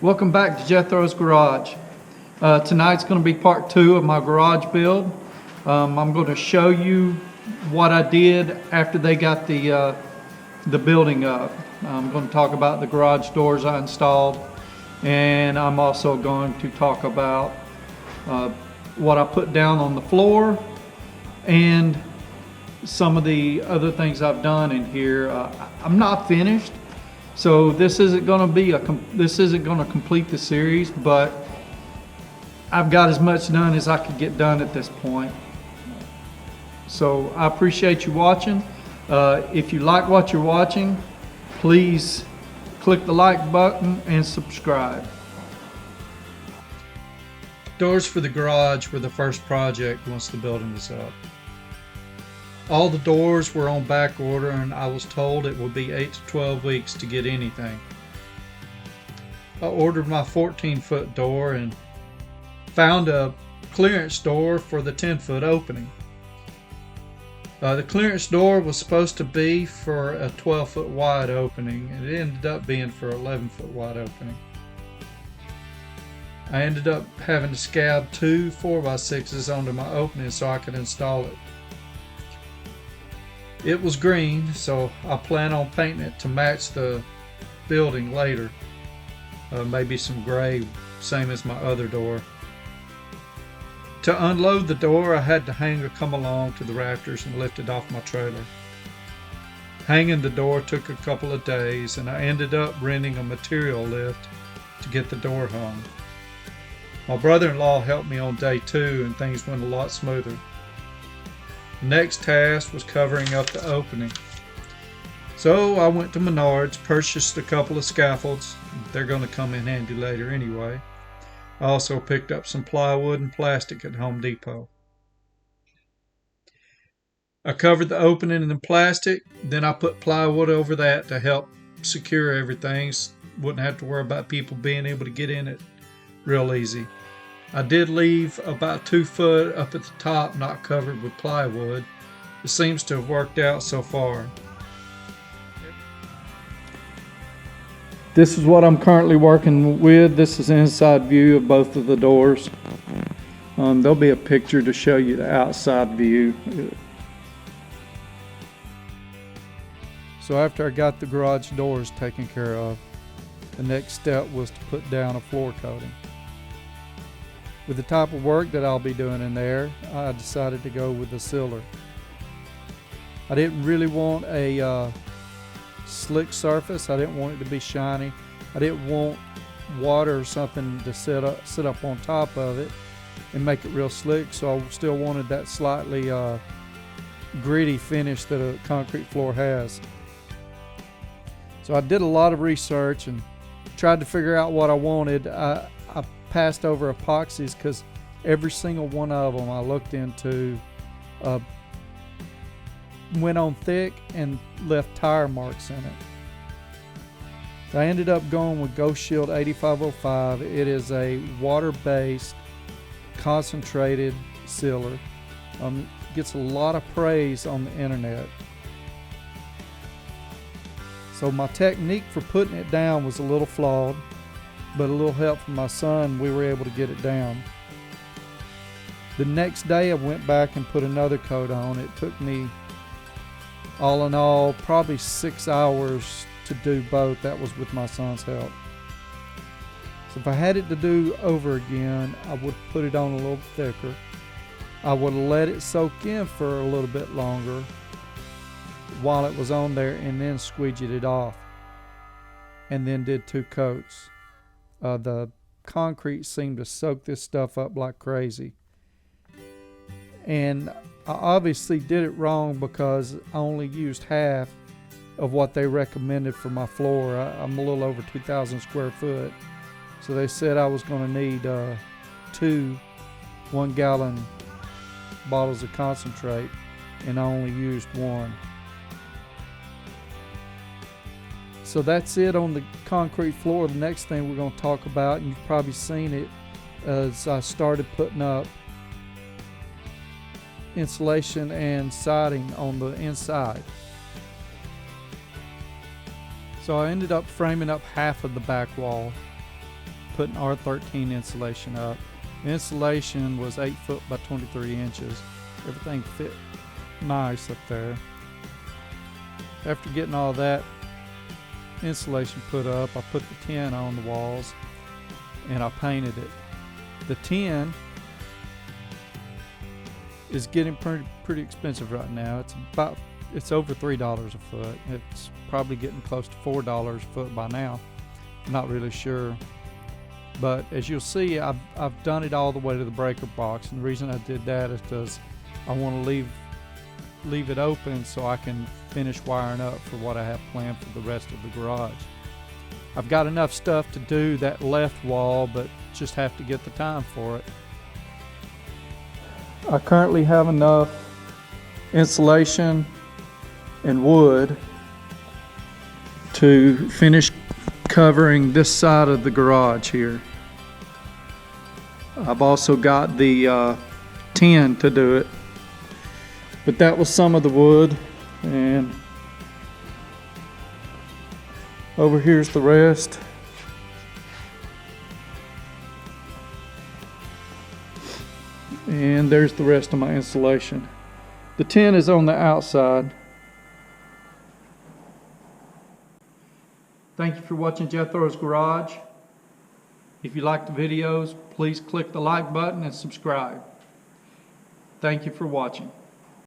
Welcome back to Jethro's Garage. Tonight's going to be part 2 of my garage build. I'm going to show you what I did after they got the building up. I'm going to talk about the garage doors I installed, and I'm also going to talk about what I put down on the floor and some of the other things I've done in here. I'm not finished, so this isn't going to complete the series, but I've got as much done as I could get done at this point. So I appreciate you watching. If you like what you're watching, please click the like button and subscribe. Doors for the garage were the first project once the building was up. All the doors were on back order, and I was told it would be 8 to 12 weeks to get anything. I ordered my 14-foot door and found a clearance door for the 10-foot opening. The clearance door was supposed to be for a 12-foot wide opening, and it ended up being for an 11-foot wide opening. I ended up having to scab 2 4x6s onto my opening so I could install it. It was green, so I plan on painting it to match the building later. Maybe some gray, same as my other door. To unload the door, I had to hang a come along to the rafters and lift it off my trailer. Hanging the door took a couple of days, and I ended up renting a material lift to get the door hung. My brother-in-law helped me on day 2, and things went a lot smoother. The next task was covering up the opening. So I went to Menards, purchased a couple of scaffolds. They're going to come in handy later anyway. I also picked up some plywood and plastic at Home Depot. I covered the opening in plastic, then I put plywood over that to help secure everything. Wouldn't have to worry about people being able to get in it real easy. I did leave about 2 foot up at the top not covered with plywood. It seems to have worked out so far. This is what I'm currently working with. This is an inside view of both of the doors. There'll be a picture to show you the outside view. So after I got the garage doors taken care of, the next step was to put down a floor coating. With the type of work that I'll be doing in there, I decided to go with the sealer. I didn't really want a slick surface. I didn't want it to be shiny. I didn't want water or something to sit up on top of it and make it real slick, so I still wanted that slightly gritty finish that a concrete floor has. So I did a lot of research and tried to figure out what I wanted. I passed over epoxies because every single one of them I looked into went on thick and left tire marks in it. So I ended up going with GhostShield 8505. It is a water-based concentrated sealer. Gets a lot of praise on the internet. So my technique for putting it down was a little flawed, but a little help from my son, we were able to get it down. The next day I went back and put another coat on. It took me, all in all, probably 6 hours to do both. That was with my son's help. So if I had it to do over again, I would put it on a little thicker. I would let it soak in for a little bit longer while it was on there, and then squeegeed it off, and then did 2 coats. The concrete seemed to soak this stuff up like crazy, and I obviously did it wrong because I only used half of what they recommended for my floor. I'm a little over 2,000 square foot, so they said I was going to need 2 1-gallon bottles of concentrate, and I only used 1. So that's it on the concrete floor. The next thing we're going to talk about, and you've probably seen it, as I started putting up insulation and siding on the inside. So I ended up framing up half of the back wall. putting R13 insulation up. The insulation was 8 foot by 23 inches. Everything fit nice up there. After getting all that insulation put up, I put the tin on the walls and I painted it. The tin is getting pretty expensive right now. It's over $3 a foot. It's probably getting close to $4 a foot by now. I'm not really sure. But as you'll see, I've done it all the way to the breaker box, and the reason I did that is because I want to leave it open so I can finish wiring up for what I have planned for the rest of the garage. I've got enough stuff to do that left wall, but just have to get the time for it. I currently have enough insulation and wood to finish covering this side of the garage here. I've also got the tin to do it, but that was some of the wood, and over here's the rest. And there's the rest of my insulation. The tin is on the outside. Thank you for watching Jethro's Garage. If you like the videos, please click the like button and subscribe. Thank you for watching.